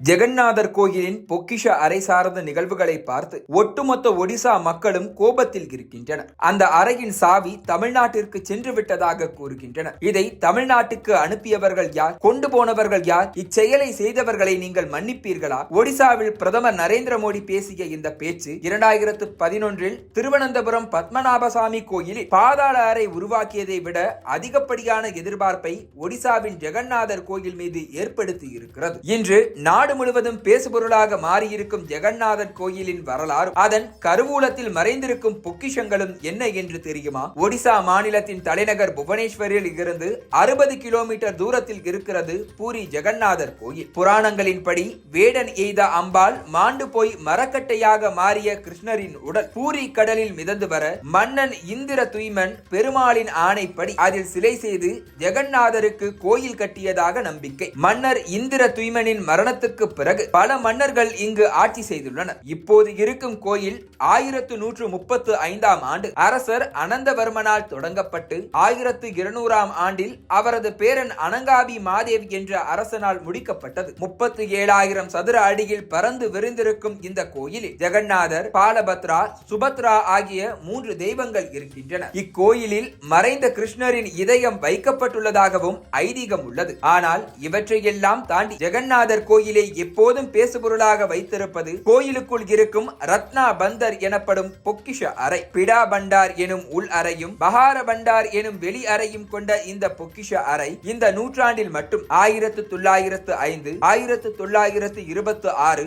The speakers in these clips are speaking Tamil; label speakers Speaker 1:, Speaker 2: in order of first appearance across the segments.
Speaker 1: ஜெகநாதர் கோயிலின் பொக்கிஷ அறை சார்ந்த நிகழ்வுகளை பார்த்து ஒட்டுமொத்த ஒடிசா மக்களும் கோபத்தில் இருக்கின்றனர். அந்த அறையின் சாவி தமிழ்நாட்டிற்கு சென்று விட்டதாக கூறுகின்றனர். இதை தமிழ்நாட்டுக்கு அனுப்பியவர்கள் யார்? கொண்டு போனவர்கள் யார்? இச்செயலை செய்தவர்களை நீங்கள் மன்னிப்பீர்களா? ஒடிசாவில் பிரதமர் நரேந்திர மோடி பேசிய இந்த பேச்சு 2011 திருவனந்தபுரம் பத்மநாபசாமி கோயிலில் பாதாள அறை உருவாக்கியதை விட அதிகப்படியான எதிர்பார்ப்பை ஒடிசாவின் ஜெகநாதர் கோயில் மீது ஏற்படுத்தி இருக்கிறது. இன்று நாடு முழுவதும் பேசுபொருளாக மாறியிருக்கும் ஜெகநாதர் கோயிலின் வரலாறு, அதன் கருவூலத்தில் மறைந்திருக்கும் பொக்கிஷங்களும் என்ன என்று தெரியுமா? ஒடிசா மாநிலத்தின் தலைநகர் புவனேஸ்வரில் இருந்து 60 கிலோமீட்டர் தூரத்தில் இருக்கிறது பூரி ஜெகநாதர் கோயில். புராணங்களின்படி வேடன் எய்த அம்பாள் மாண்டு போய் மரக்கட்டையாக மாறிய கிருஷ்ணரின் உடல் பூரி கடலில் மிதந்து வர மன்னன் இந்திர துய்மன் பெருமாளின் ஆணைப்படி அதில் சிலை செய்து ஜெகநாதருக்கு கோயில் கட்டியதாக நம்பிக்கை. மன்னர் இந்திர துய்மனின் மரணத்துக்கு பிறகு பல மன்னர்கள் இங்கு ஆட்சி செய்துள்ளனர். இப்போது இருக்கும் கோயில் 1135 ஆண்டு அரசர் அனந்தவர்மனால் தொடங்கப்பட்டு 1200 ஆண்டில் அவரது பேரன் அனங்காபி மாதேவி என்ற அரசனால் முடிக்கப்பட்டது. 37,000 சதுர அடியில் பறந்து விரிந்திருக்கும் இந்த கோயிலில் ஜெகநாதர், பாலபத்ரா, சுபத்ரா ஆகிய 3 தெய்வங்கள் இருக்கின்றன. இக்கோயிலில் மறைந்த கிருஷ்ணரின் இதயம் வைக்கப்பட்டுள்ளதாகவும் ஐதீகம் உள்ளது. ஆனால் இவற்றையெல்லாம் தாண்டி ஜெகநாதர் கோயிலை எப்போதும் பேசுபொருளாக வைத்திருப்பது கோயிலுக்குள் இருக்கும் ரத்னா பந்தர் எனப்படும் பொக்கிஷ அறை. பிடா பண்டார் எனும் உள் அறையும் பஹார பண்டார் எனும் வெளி அறையும் கொண்ட இந்த பொக்கிஷ அறை இந்த நூற்றாண்டில் மட்டும் 1905, 1926,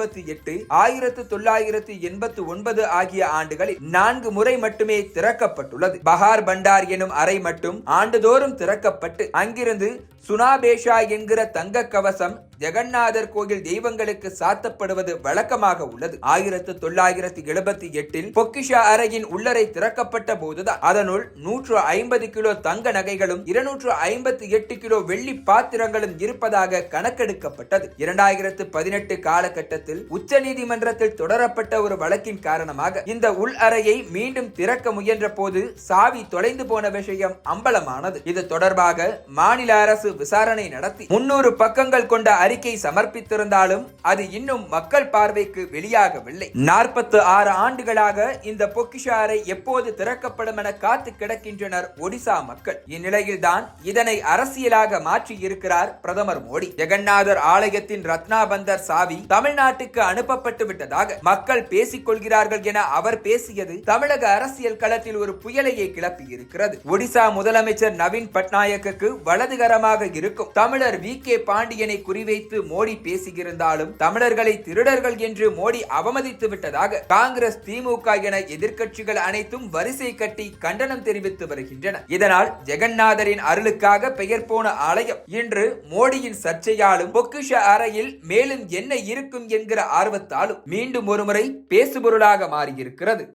Speaker 1: 1978, 1989 ஆகிய ஆண்டுகளில் 4 முறை மட்டுமே திறக்கப்பட்டுள்ளது. பஹார் பண்டார் எனும் அறை மட்டும் ஆண்டுதோறும் திறக்கப்பட்டு அங்கிருந்து சுனாபேஷா என்கிற தங்க கவசம் ஜெகநாதர் கோயில் தெய்வங்களுக்கு சாத்தப்படுவது வழக்கமாக உள்ளது. 1978 பொக்கிஷ அறையின் உள்ளறை திறக்கப்பட்ட போதுதான் அதனுள் 150 கிலோ தங்க நகைகளும் 258 கிலோ வெள்ளி பாத்திரங்களும் இருப்பதாக கணக்கெடுக்கப்பட்டது. 2018 காலகட்டத்தில் உச்ச நீதிமன்றத்தில் தொடரப்பட்ட ஒரு வழக்கின் காரணமாக இந்த உள் அறையை மீண்டும் திறக்க முயன்ற போது சாவி தொலைந்து போன விஷயம் அம்பலமானது. இது தொடர்பாக மாநில அரசு விசாரணை நடத்தி 300 பக்கங்கள் கொண்ட அறிக்கை சமர்ப்பித்திருந்தாலும் அது இன்னும் மக்கள் பார்வைக்கு வெளியாகவில்லை. 46 ஆண்டுகளாக இந்த பொக்கிஷ அறை எப்போது திறக்கப்படும் என காத்து கிடக்கின்றனர் ஒடிசா மக்கள். இந்நிலையில் தான் இதனை அரசியலாக மாற்றி இருக்கிறார் பிரதமர் மோடி. ஜெகநாதர் ஆலயத்தின் ரத்னாபந்தர் சாவி தமிழ்நாட்டுக்கு அனுப்பப்பட்டு விட்டதாக மக்கள் பேசிக் கொள்கிறார்கள் என அவர் பேசியது தமிழக அரசியல் களத்தில் ஒரு புயலையை கிளப்பி இருக்கிறது. ஒடிசா முதலமைச்சர் நவீன் பட்நாயக்கு வலதுகரமாக இருக்கும் தமிழர் VK பாண்டியனை குறிவைத்து மோடி பேசியிருந்தாலும் தமிழர்களை திருடர்கள் என்று மோடி அவமதித்து விட்டதாக காங்கிரஸ், திமுக என எதிர்க்கட்சிகள் அனைத்தும் வரிசை கட்டி கண்டனம் தெரிவித்து வருகின்றன. இதனால் ஜெகநாதரின் அருளுக்காக பெயர் போன ஆலயம் இன்று மோடியின் சர்ச்சையாலும் பொக்கிஷ அறையில் மேலும் என்ன இருக்கும் என்கிற ஆர்வத்தாலும் மீண்டும் ஒருமுறை பேசுபொருளாக மாறியிருக்கிறது.